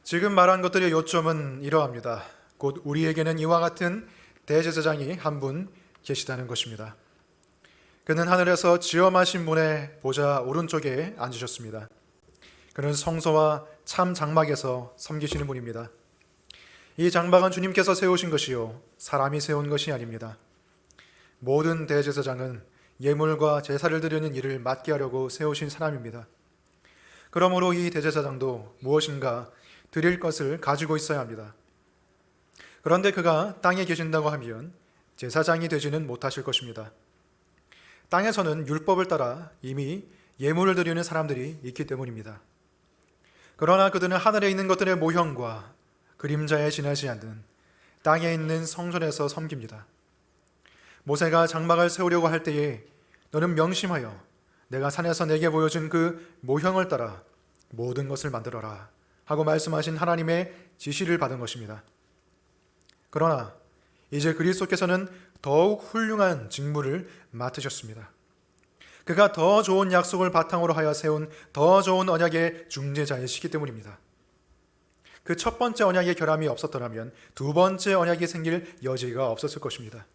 지금 말한 것들의 요점은 이러합니다. 곧 우리에게는 이와 같은 대제사장이 한 분 계시다는 것입니다. 그는 하늘에서 지엄하신 분의 보좌 오른쪽에 앉으셨습니다. 그는 성소와 참 장막에서 섬기시는 분입니다. 이 장막은 주님께서 세우신 것이요 사람이 세운 것이 아닙니다. 모든 대제사장은 예물과 제사를 드리는 일을 맡게 하려고 세우신 사람입니다. 그러므로 이 대제사장도 무엇인가 드릴 것을 가지고 있어야 합니다. 그런데 그가 땅에 계신다고 하면 제사장이 되지는 못하실 것입니다. 땅에서는 율법을 따라 이미 예물을 드리는 사람들이 있기 때문입니다. 그러나 그들은 하늘에 있는 것들의 모형과 그림자에 지나지 않는 땅에 있는 성전에서 섬깁니다. 모세가 장막을 세우려고 할 때에 너는 명심하여 내가 산에서 내게 보여준 그 모형을 따라 모든 것을 만들어라 하고 말씀하신 하나님의 지시를 받은 것입니다. 그러나 이제 그리스도께서는 더욱 훌륭한 직무를 맡으셨습니다. 그가 더 좋은 약속을 바탕으로 하여 세운 더 좋은 언약의 중재자이시기 때문입니다. 그 첫 번째 언약의 결함이 없었더라면 두 번째 언약이 생길 여지가 없었을 것입니다.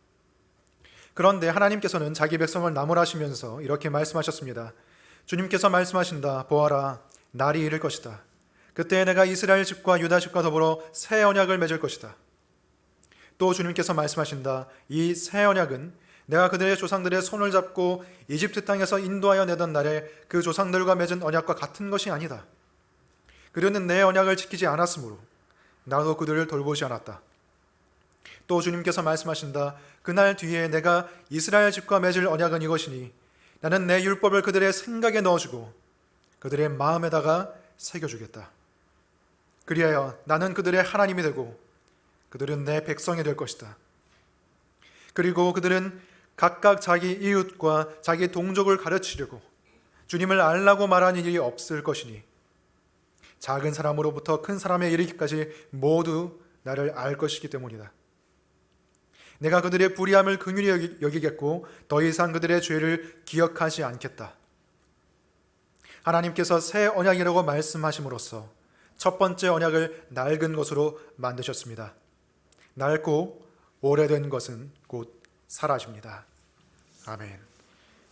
그런데 하나님께서는 자기 백성을 나무라시면서 이렇게 말씀하셨습니다. 주님께서 말씀하신다. 보아라, 날이 이를 것이다. 그때 내가 이스라엘 집과 유다 집과 더불어 새 언약을 맺을 것이다. 또 주님께서 말씀하신다. 이 새 언약은 내가 그들의 조상들의 손을 잡고 이집트 땅에서 인도하여 내던 날에 그 조상들과 맺은 언약과 같은 것이 아니다. 그들은 내 언약을 지키지 않았으므로 나도 그들을 돌보지 않았다. 또 주님께서 말씀하신다. 그날 뒤에 내가 이스라엘 집과 맺을 언약은 이것이니 나는 내 율법을 그들의 생각에 넣어주고 그들의 마음에다가 새겨주겠다. 그리하여 나는 그들의 하나님이 되고 그들은 내 백성이 될 것이다. 그리고 그들은 각각 자기 이웃과 자기 동족을 가르치려고 주님을 알라고 말하는 일이 없을 것이니 작은 사람으로부터 큰 사람에 이르기까지 모두 나를 알 것이기 때문이다. 내가 그들의 불의함을 긍휼히 여기겠고 더 이상 그들의 죄를 기억하지 않겠다. 하나님께서 새 언약이라고 말씀하심으로써 첫 번째 언약을 낡은 것으로 만드셨습니다. 낡고 오래된 것은 곧 사라집니다. 아멘.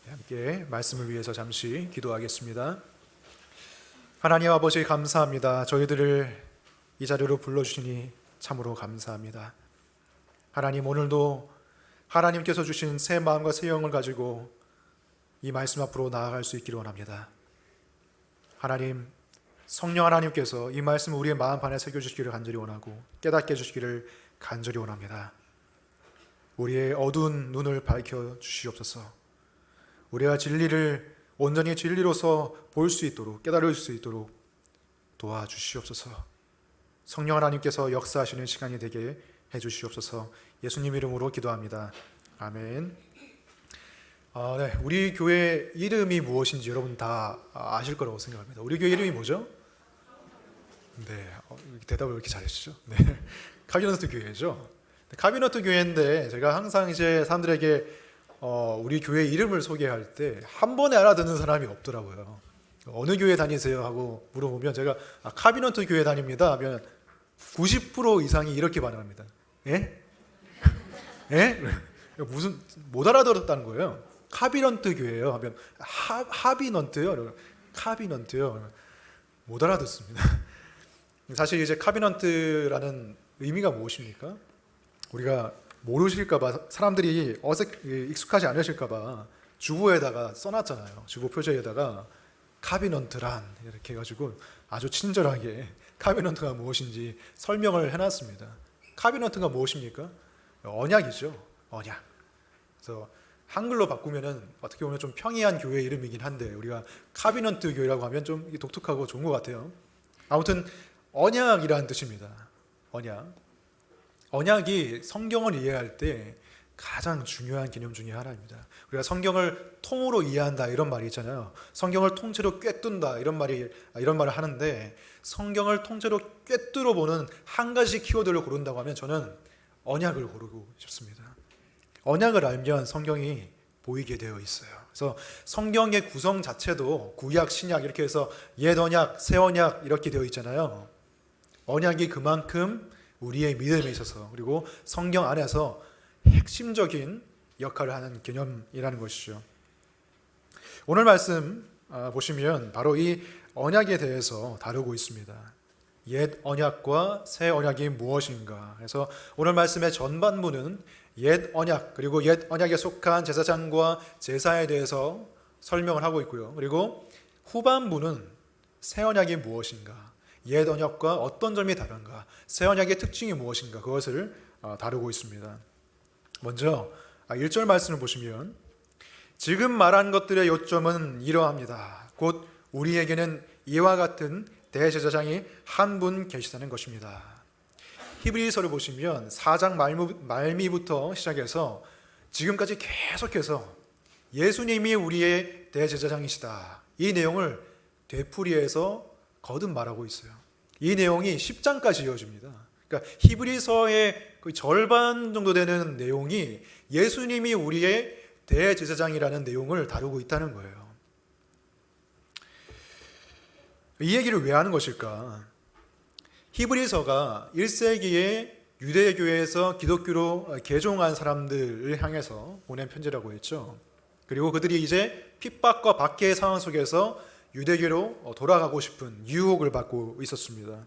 함께 말씀을 위해서 잠시 기도하겠습니다. 하나님 아버지 감사합니다. 저희들을 이 자리로 불러주시니 참으로 감사합니다. 하나님, 오늘도 하나님께서 주신 새 마음과 새 영을 가지고 이 말씀 앞으로 나아갈 수 있기를 원합니다. 하나님, 성령 하나님께서 이 말씀을 우리의 마음판에 새겨주시기를 간절히 원하고 깨닫게 해주시기를 간절히 원합니다. 우리의 어두운 눈을 밝혀 주시옵소서. 우리가 진리를 온전히 진리로서 볼 수 있도록 깨달을 수 있도록 도와주시옵소서. 성령 하나님께서 역사하시는 시간이 되게 해주시옵소서. 예수님 이름으로 기도합니다. 아멘. 네, 우리 교회 이름이 무엇인지 여러분 다 아실 거라고 생각합니다. 우리 교회 이름이 뭐죠? 네, 대답을 왜 이렇게 잘하시죠? 네, 카비너트 교회죠. 카비너트 교회인데 제가 항상 이제 사람들에게 우리 교회 이름을 소개할 때 한 번에 알아듣는 사람이 없더라고요. 어느 교회 다니세요? 하고 물어보면 제가 카비너트 교회 다닙니다 하면 90% 이상이 이렇게 반응합니다. 예? 예? 무슨 못 알아들었다는 거예요. 카비넌트 교회예요 하면 하비넌트요? 카비넌트요? 못 알아듣습니다. 사실 이제 카비넌트라는 의미가 무엇입니까? 우리가 모르실까봐 사람들이 익숙하지 않으실까봐 주보에다가 써놨잖아요. 주보 표제에다가 카비넌트란 이렇게 해가지고 아주 친절하게 카비넌트가 무엇인지 설명을 해놨습니다. 카비넌트가 무엇입니까? 언약이죠. 언약. 그래서 한글로 바꾸면은 어떻게 보면 좀 평이한 교회 이름이긴 한데 우리가 카비넌트 교회라고 하면 좀 독특하고 좋은 것 같아요. 아무튼 언약이라는 뜻입니다. 언약. 언약이 성경을 이해할 때 가장 중요한 개념 중에 하나입니다. 우리가 성경을 통으로 이해한다 이런 말이 있잖아요. 성경을 통째로 꿰뚫는다 이런 말을 하는데 성경을 통째로 꿰뚫어 보는 한 가지 키워드를 고른다고 하면 저는 언약을 고르고 싶습니다. 언약을 알면 성경이 보이게 되어 있어요. 그래서 성경의 구성 자체도 구약, 신약 이렇게 해서 옛 언약, 새 언약 이렇게 되어 있잖아요. 언약이 그만큼 우리의 믿음에 있어서 그리고 성경 안에서 핵심적인 역할을 하는 개념이라는 것이죠. 오늘 말씀 보시면 바로 이 언약에 대해서 다루고 있습니다. 옛 언약과 새 언약이 무엇인가. 그래서 오늘 말씀의 전반부는 옛 언약 그리고 옛 언약에 속한 제사장과 제사에 대해서 설명을 하고 있고요. 그리고 후반부는 새 언약이 무엇인가, 옛 언약과 어떤 점이 다른가, 새 언약의 특징이 무엇인가, 그것을 다루고 있습니다. 먼저 1절 말씀을 보시면 지금 말한 것들의 요점은 이러합니다. 곧 우리에게는 이와 같은 대제사장이 한 분 계시다는 것입니다. 히브리서를 보시면 4장 말미부터 시작해서 지금까지 계속해서 예수님이 우리의 대제사장이시다, 이 내용을 되풀이해서 거듭 말하고 있어요. 이 내용이 10장까지 이어집니다. 그러니까 히브리서의 거의 절반 정도 되는 내용이 예수님이 우리의 대제사장이라는 내용을 다루고 있다는 거예요. 이 얘기를 왜 하는 것일까? 히브리서가 1세기에 유대교에서 기독교로 개종한 사람들을 향해서 보낸 편지라고 했죠. 그리고 그들이 이제 핍박과 박해의 상황 속에서 유대교로 돌아가고 싶은 유혹을 받고 있었습니다.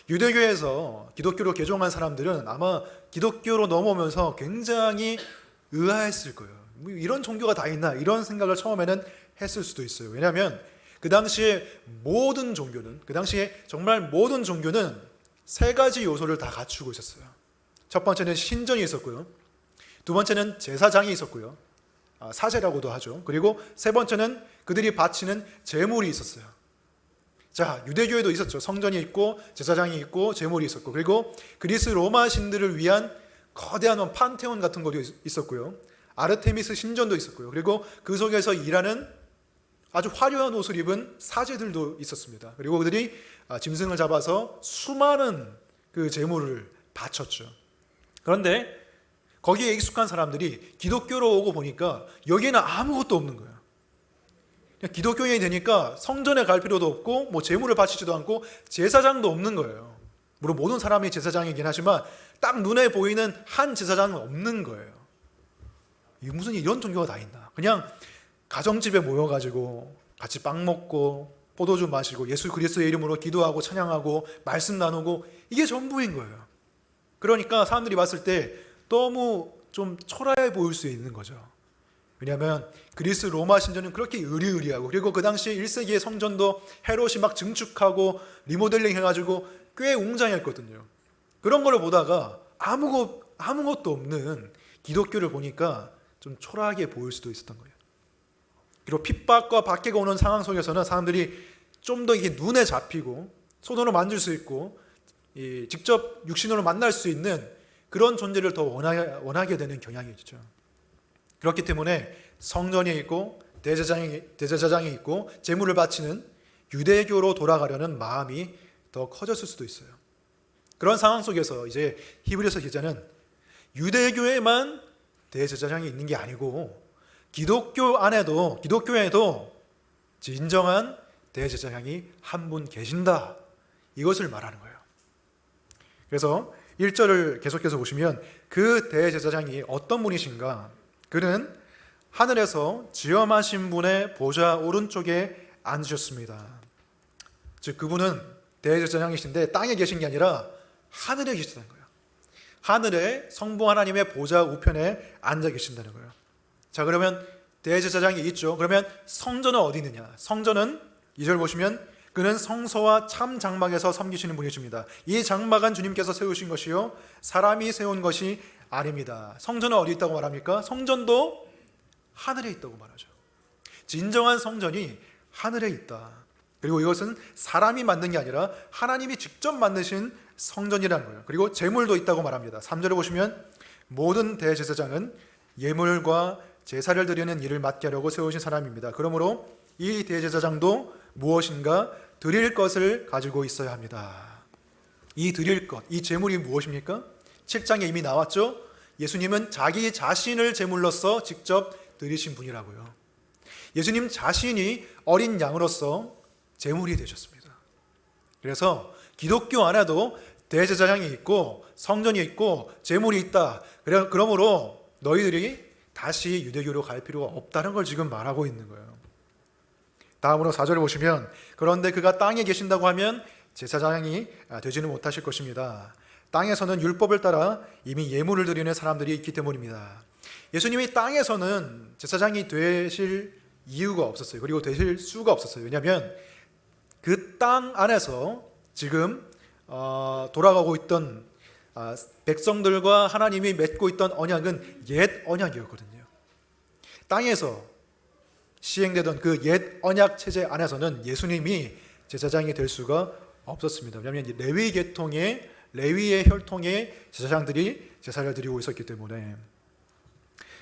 유대교에서 기독교로 개종한 사람들은 아마 기독교로 넘어오면서 굉장히 의아했을 거예요. 뭐 이런 종교가 다 있나, 이런 생각을 처음에는 했을 수도 있어요. 왜냐하면 그 당시에 정말 모든 종교는 세 가지 요소를 다 갖추고 있었어요. 첫 번째는 신전이 있었고요. 두 번째는 제사장이 있었고요. 사제라고도 하죠. 그리고 세 번째는 그들이 바치는 제물이 있었어요. 자, 유대교에도 있었죠. 성전이 있고 제사장이 있고 제물이 있었고, 그리고 그리스 로마 신들을 위한 거대한 판테온 같은 것도 있었고요. 아르테미스 신전도 있었고요. 그리고 그 속에서 일하는 아주 화려한 옷을 입은 사제들도 있었습니다. 그리고 그들이 짐승을 잡아서 수많은 그 제물을 바쳤죠. 그런데 거기에 익숙한 사람들이 기독교로 오고 보니까 여기에는 아무것도 없는 거예요. 그냥 기독교인이 되니까 성전에 갈 필요도 없고 뭐 제물을 바치지도 않고 제사장도 없는 거예요. 물론 모든 사람이 제사장이긴 하지만 딱 눈에 보이는 한 제사장은 없는 거예요. 무슨 이런 종교가 다 있나. 그냥 가정집에 모여가지고 같이 빵 먹고 포도주 마시고 예수 그리스도의 이름으로 기도하고 찬양하고 말씀 나누고, 이게 전부인 거예요. 그러니까 사람들이 봤을 때 너무 좀 초라해 보일 수 있는 거죠. 왜냐하면 그리스 로마 신전은 그렇게 의리의리하고, 그리고 그 당시 1세기의 성전도 헤롯이 막 증축하고 리모델링 해가지고 꽤 웅장했거든요. 그런 걸 보다가 아무것도 없는 기독교를 보니까 좀 초라하게 보일 수도 있었던 거예요. 그리고 핍박과 박해가 오는 상황 속에서는 사람들이 좀 더 이게 눈에 잡히고 손으로 만질 수 있고 직접 육신으로 만날 수 있는 그런 존재를 더 원하게 되는 경향이 있죠. 그렇기 때문에 성전이 있고 대제사장이 있고 제물을 바치는 유대교로 돌아가려는 마음이 더 커졌을 수도 있어요. 그런 상황 속에서 이제 히브리서 기자는 유대교에만 대제사장이 있는 게 아니고 기독교에도 진정한 대제사장이 한 분 계신다, 이것을 말하는 거예요. 그래서 1절을 계속해서 보시면 그 대제사장이 어떤 분이신가? 그는 하늘에서 지엄하신 분의 보좌 오른쪽에 앉으셨습니다. 즉 그분은 대제사장이신데 땅에 계신 게 아니라 하늘에 계시다는 거예요. 하늘에 성부 하나님의 보좌 우편에 앉아 계신다는 거예요. 자, 그러면 대제사장이 있죠. 그러면 성전은 어디 있느냐? 성전은 2절 보시면 그는 성소와 참 장막에서 섬기시는 분이십니다. 이 장막은 주님께서 세우신 것이요 사람이 세운 것이 아닙니다. 성전은 어디 있다고 말합니까? 성전도 하늘에 있다고 말하죠. 진정한 성전이 하늘에 있다. 그리고 이것은 사람이 만든 게 아니라 하나님이 직접 만드신 성전이라는 거예요. 그리고 제물도 있다고 말합니다. 3절에 보시면 모든 대제사장은 예물과 제사를 드리는 일을 맡게 하려고 세우신 사람입니다. 그러므로 이 대제사장도 무엇인가 드릴 것을 가지고 있어야 합니다. 이 드릴 것, 이 제물이 무엇입니까? 7장에 이미 나왔죠. 예수님은 자기 자신을 제물로서 직접 드리신 분이라고요. 예수님 자신이 어린 양으로서 제물이 되셨습니다. 그래서 기독교 안에도 대제사장이 있고 성전이 있고 제물이 있다. 그러므로 너희들이 다시 유대교로 갈 필요가 없다는 걸 지금 말하고 있는 거예요. 다음으로 4절을 보시면 그런데 그가 땅에 계신다고 하면 제사장이 되지는 못하실 것입니다. 땅에서는 율법을 따라 이미 예물을 드리는 사람들이 있기 때문입니다. 예수님이 땅에서는 제사장이 되실 이유가 없었어요. 그리고 되실 수가 없었어요. 왜냐하면 그 땅 안에서 지금 돌아가고 있던 백성들과 하나님이 맺고 있던 언약은 옛 언약이었거든요. 땅에서 시행되던 그 옛 언약 체제 안에서는 예수님이 제사장이 될 수가 없었습니다. 왜냐하면 레위 계통의 레위의 혈통의 제사장들이 제사를 드리고 있었기 때문에.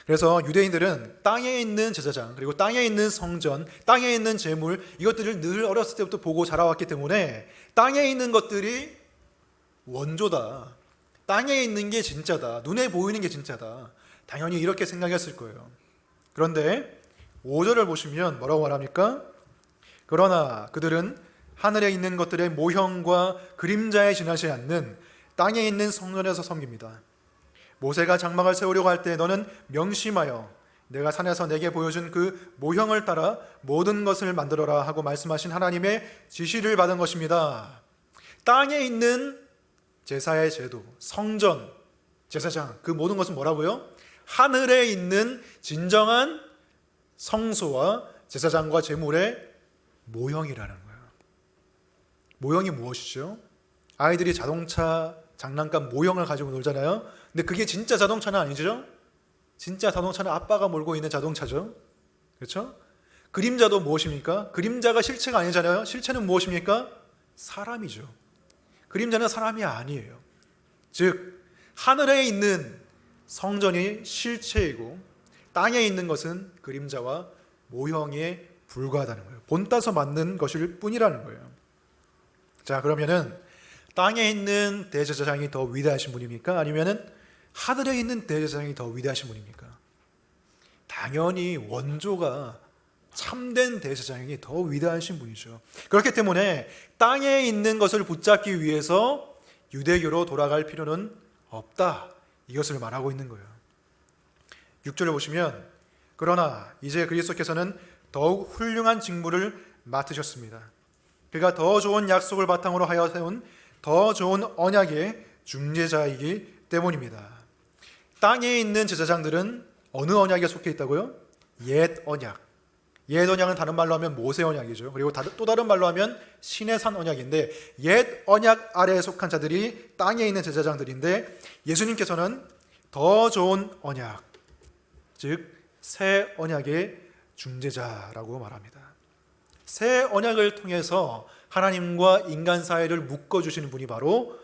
그래서 유대인들은 땅에 있는 제사장, 그리고 땅에 있는 성전, 땅에 있는 제물, 이것들을 늘 어렸을 때부터 보고 자라왔기 때문에 땅에 있는 것들이 원조다, 땅에 있는 게 진짜다, 눈에 보이는 게 진짜다, 당연히 이렇게 생각했을 거예요. 그런데 5절을 보시면 뭐라고 말합니까? 그러나 그들은 하늘에 있는 것들의 모형과 그림자에 지나지 않는 땅에 있는 성전에서 섬깁니다. 모세가 장막을 세우려고 할 때 너는 명심하여 내가 산에서 내게 보여준 그 모형을 따라 모든 것을 만들어라 하고 말씀하신 하나님의 지시를 받은 것입니다. 땅에 있는 제사의 제도, 성전, 제사장, 그 모든 것은 뭐라고요? 하늘에 있는 진정한 성소와 제사장과 제물의 모형이라는 거예요. 모형이 무엇이죠? 아이들이 자동차 장난감 모형을 가지고 놀잖아요. 근데 그게 진짜 자동차는 아니죠? 진짜 자동차는 아빠가 몰고 있는 자동차죠. 그렇죠? 그림자도 무엇입니까? 그림자가 실체가 아니잖아요. 실체는 무엇입니까? 사람이죠. 그림자는 사람이 아니에요. 즉 하늘에 있는 성전이 실체이고 땅에 있는 것은 그림자와 모형에 불과하다는 거예요. 본따서 맞는 것일 뿐이라는 거예요. 자, 그러면은 땅에 있는 대제사장이 더 위대하신 분입니까? 아니면은 하늘에 있는 대제사장이 더 위대하신 분입니까? 당연히 원조가 참된 대제사장이 더 위대하신 분이죠. 그렇기 때문에 땅에 있는 것을 붙잡기 위해서 유대교로 돌아갈 필요는 없다. 이것을 말하고 있는 거예요. 6절을 보시면 그러나 이제 그리스도께서는 더욱 훌륭한 직무를 맡으셨습니다. 그가 더 좋은 약속을 바탕으로 하여 세운 더 좋은 언약의 중재자이기 때문입니다. 땅에 있는 제사장들은 어느 언약에 속해 있다고요? 옛 언약. 옛 언약은 다른 말로 하면 모세 언약이죠. 그리고 또 다른 말로 하면 시내산 언약인데 옛 언약 아래에 속한 자들이 땅에 있는 제사장들인데 예수님께서는 더 좋은 언약, 즉 새 언약의 중재자라고 말합니다. 새 언약을 통해서 하나님과 인간 사이를 묶어주시는 분이 바로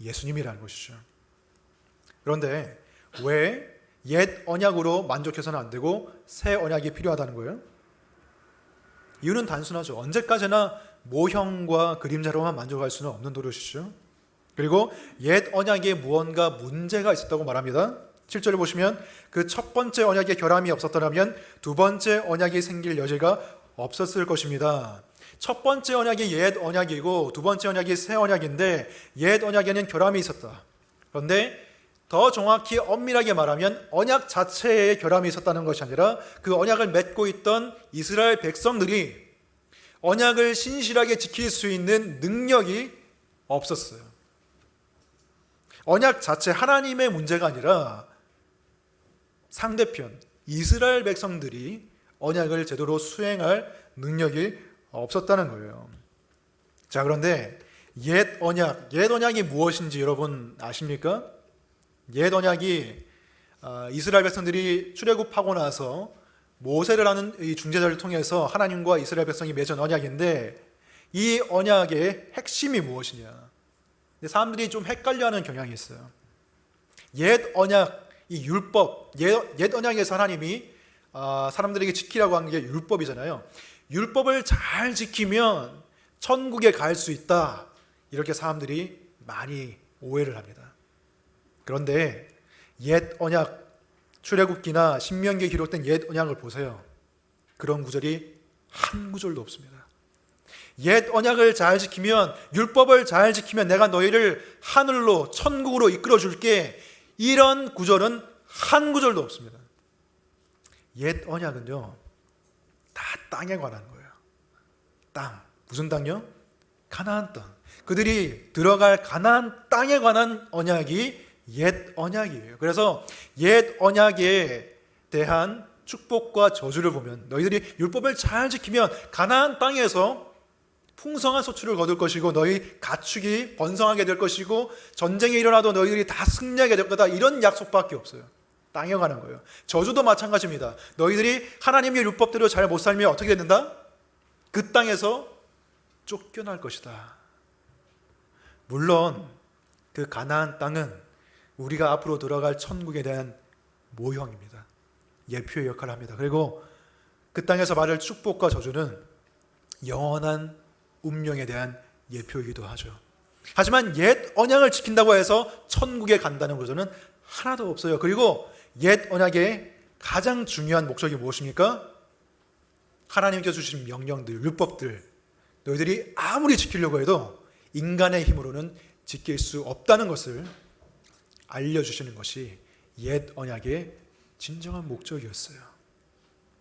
예수님이라는 것이죠. 그런데 왜 옛 언약으로 만족해서는 안 되고 새 언약이 필요하다는 거예요? 이유는 단순하죠. 언제까지나 모형과 그림자로만 만족할 수는 없는 노릇이죠. 그리고 옛 언약에 무언가 문제가 있었다고 말합니다. 7절을 보시면 그 첫 번째 언약에 결함이 없었더라면 두 번째 언약이 생길 여지가 없었을 것입니다. 첫 번째 언약이 옛 언약이고 두 번째 언약이 새 언약인데 옛 언약에는 결함이 있었다. 그런데 더 정확히 엄밀하게 말하면 언약 자체에 결함이 있었다는 것이 아니라 그 언약을 맺고 있던 이스라엘 백성들이 언약을 신실하게 지킬 수 있는 능력이 없었어요. 언약 자체 하나님의 문제가 아니라 상대편 이스라엘 백성들이 언약을 제대로 수행할 능력이 없었다는 거예요. 자, 그런데 옛 언약이 무엇인지 여러분 아십니까? 옛 언약이 이스라엘 백성들이 출애굽하고 나서 모세를 하는 이 중재자를 통해서 하나님과 이스라엘 백성이 맺은 언약인데 이 언약의 핵심이 무엇이냐? 사람들이 좀 헷갈려하는 경향이 있어요. 옛 언약, 이 율법, 옛 언약에서 하나님이 사람들에게 지키라고 한 게 율법이잖아요. 율법을 잘 지키면 천국에 갈 수 있다. 이렇게 사람들이 많이 오해를 합니다. 그런데 옛 언약, 출애굽기나 신명기에 기록된 옛 언약을 보세요. 그런 구절이 한 구절도 없습니다. 옛 언약을 잘 지키면, 율법을 잘 지키면 내가 너희를 하늘로, 천국으로 이끌어 줄게. 이런 구절은 한 구절도 없습니다. 옛 언약은요, 다 땅에 관한 거예요. 땅. 무슨 땅이요? 가나안 땅. 그들이 들어갈 가나안 땅에 관한 언약이 옛 언약이에요. 그래서 옛 언약에 대한 축복과 저주를 보면, 너희들이 율법을 잘 지키면 가나안 땅에서 풍성한 소출을 거둘 것이고, 너희 가축이 번성하게 될 것이고, 전쟁이 일어나도 너희들이 다 승리하게 될 거다. 이런 약속밖에 없어요. 땅에 관한 거예요. 저주도 마찬가지입니다. 너희들이 하나님의 율법대로 잘 못 살면 어떻게 된다? 그 땅에서 쫓겨날 것이다. 물론 그 가나안 땅은 우리가 앞으로 들어갈 천국에 대한 모형입니다. 예표의 역할을 합니다. 그리고 그 땅에서 말할 축복과 저주는 영원한 운명에 대한 예표이기도 하죠. 하지만 옛 언약을 지킨다고 해서 천국에 간다는 구조는 하나도 없어요. 그리고 옛 언약의 가장 중요한 목적이 무엇입니까? 하나님께서 주신 명령들, 율법들, 너희들이 아무리 지키려고 해도 인간의 힘으로는 지킬 수 없다는 것을 알려주시는 것이 옛 언약의 진정한 목적이었어요.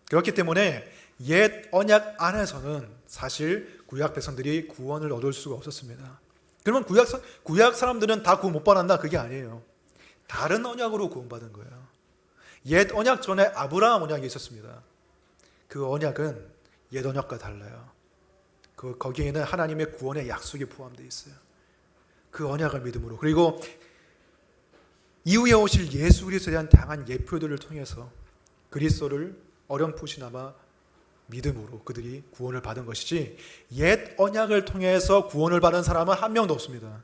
그렇기 때문에 옛 언약 안에서는 사실 구약 백성들이 구원을 얻을 수가 없었습니다. 그러면 구약 사람들은 다 구원 못 받았나? 그게 아니에요. 다른 언약으로 구원받은 거예요. 옛 언약 전에 아브라함 언약이 있었습니다. 그 언약은 옛 언약과 달라요. 거기에는 하나님의 구원의 약속이 포함되어 있어요. 그 언약을 믿음으로, 그리고 이후에 오실 예수 그리스도에 대한 다양한 예표들을 통해서 그리스도를 어렴풋이나마 믿음으로 그들이 구원을 받은 것이지, 옛 언약을 통해서 구원을 받은 사람은 한 명도 없습니다.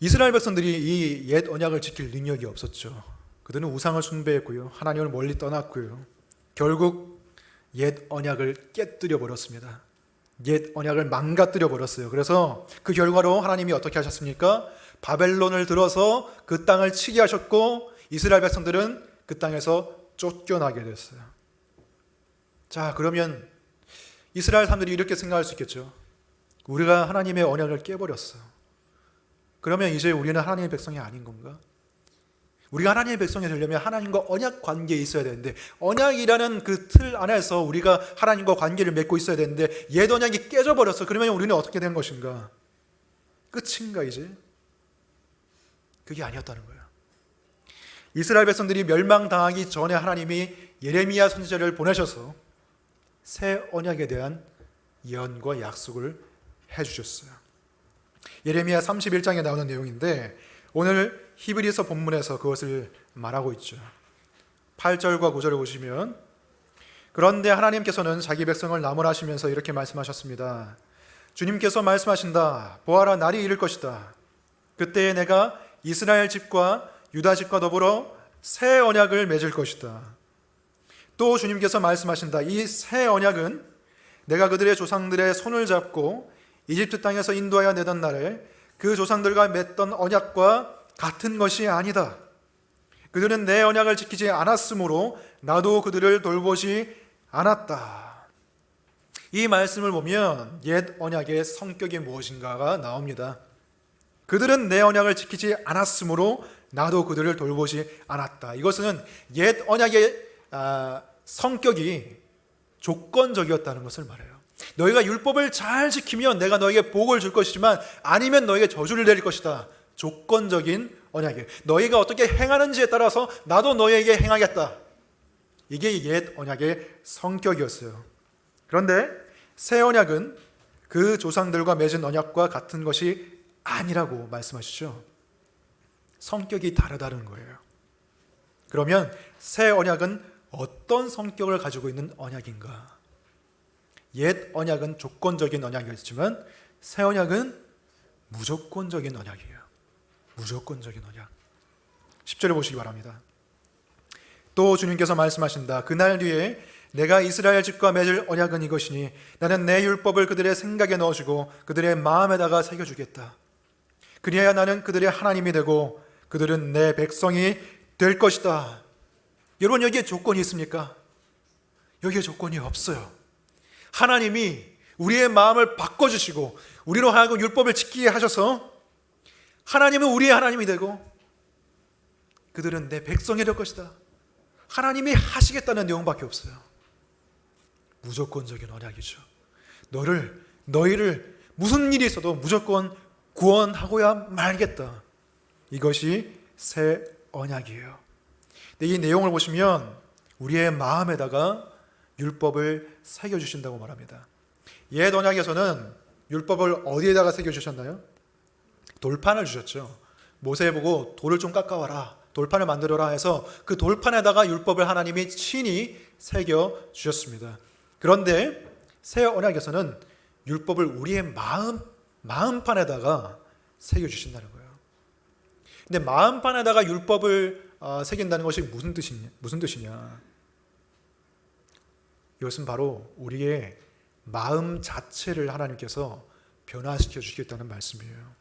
이스라엘 백성들이 이 옛 언약을 지킬 능력이 없었죠. 그들은 우상을 숭배했고요, 하나님을 멀리 떠났고요, 결국 옛 언약을 깨뜨려 버렸습니다. 옛 언약을 망가뜨려 버렸어요. 그래서 그 결과로 하나님이 어떻게 하셨습니까? 바벨론을 들어서 그 땅을 치게 하셨고, 이스라엘 백성들은 그 땅에서 쫓겨나게 됐어요. 자, 그러면 이스라엘 사람들이 이렇게 생각할 수 있겠죠. 우리가 하나님의 언약을 깨버렸어. 그러면 이제 우리는 하나님의 백성이 아닌 건가? 우리가 하나님의 백성이 되려면 하나님과 언약 관계에 있어야 되는데, 언약이라는 그 틀 안에서 우리가 하나님과 관계를 맺고 있어야 되는데 옛 언약이 깨져버렸어. 그러면 우리는 어떻게 된 것인가? 끝인가 이제? 그게 아니었다는 거예요. 이스라엘 백성들이 멸망당하기 전에 하나님이 예레미야 선지자를 보내셔서 새 언약에 대한 예언과 약속을 해주셨어요. 예레미야 31장에 나오는 내용인데, 오늘 히브리서 본문에서 그것을 말하고 있죠. 8절과 9절을 보시면, 그런데 하나님께서는 자기 백성을 나무라시면서 이렇게 말씀하셨습니다. 주님께서 말씀하신다. 보아라, 날이 이를 것이다. 그때에 내가 이스라엘 집과 유다 집과 더불어 새 언약을 맺을 것이다. 또 주님께서 말씀하신다. 이 새 언약은 내가 그들의 조상들의 손을 잡고 이집트 땅에서 인도하여 내던 날에 그 조상들과 맺던 언약과 같은 것이 아니다. 그들은 내 언약을 지키지 않았으므로 나도 그들을 돌보지 않았다. 이 말씀을 보면 옛 언약의 성격이 무엇인가가 나옵니다. 그들은 내 언약을 지키지 않았으므로 나도 그들을 돌보지 않았다. 이것은 옛 언약의 성격이 조건적이었다는 것을 말해요. 너희가 율법을 잘 지키면 내가 너에게 복을 줄 것이지만 아니면 너에게 저주를 내릴 것이다. 조건적인 언약이에요. 너희가 어떻게 행하는지에 따라서 나도 너희에게 행하겠다. 이게 옛 언약의 성격이었어요. 그런데 새 언약은 그 조상들과 맺은 언약과 같은 것이 아니라고 말씀하시죠. 성격이 다르다는 거예요. 그러면 새 언약은 어떤 성격을 가지고 있는 언약인가? 옛 언약은 조건적인 언약이었지만 새 언약은 무조건적인 언약이에요. 무조건적인 언약. 10절을 보시기 바랍니다. 또 주님께서 말씀하신다. 그날 뒤에 내가 이스라엘 집과 맺을 언약은 이것이니 나는 내 율법을 그들의 생각에 넣어주고 그들의 마음에다가 새겨주겠다. 그리하여 나는 그들의 하나님이 되고 그들은 내 백성이 될 것이다. 여러분, 여기에 조건이 있습니까? 여기에 조건이 없어요. 하나님이 우리의 마음을 바꿔주시고 우리로 하여금 율법을 지키게 하셔서 하나님은 우리의 하나님이 되고 그들은 내 백성이 될 것이다. 하나님이 하시겠다는 내용밖에 없어요. 무조건적인 언약이죠. 너희를 무슨 일이 있어도 무조건 구원하고야 말겠다. 이것이 새 언약이에요. 근데 이 내용을 보시면 우리의 마음에다가 율법을 새겨주신다고 말합니다. 옛 언약에서는 율법을 어디에다가 새겨주셨나요? 돌판을 주셨죠. 모세 보고 돌을 좀 깎아와라, 돌판을 만들어라 해서 그 돌판에다가 율법을 하나님이 친히 새겨주셨습니다. 그런데 새 언약에서는 율법을 우리의 마음판에다가 새겨주신다는 거예요. 근데 마음판에다가 율법을 새긴다는 것이 무슨 뜻이냐? 이것은 바로 우리의 마음 자체를 하나님께서 변화시켜 주시겠다는 말씀이에요.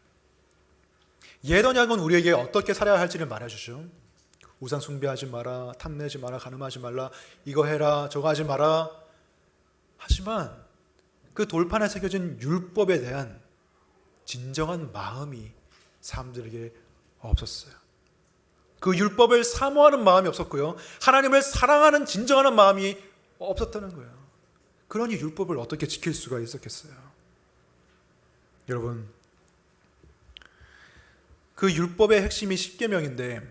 옛 언약은 우리에게 어떻게 살아야 할지를 말해주죠. 우상 숭배하지 마라, 탐내지 마라, 간음하지 말라, 이거 해라, 저거 하지 마라. 하지만 그 돌판에 새겨진 율법에 대한 진정한 마음이 사람들에게 없었어요. 그 율법을 사모하는 마음이 없었고요. 하나님을 사랑하는 진정한 마음이 없었다는 거예요. 그러니 율법을 어떻게 지킬 수가 있었겠어요? 여러분, 그 율법의 핵심이 십계명인데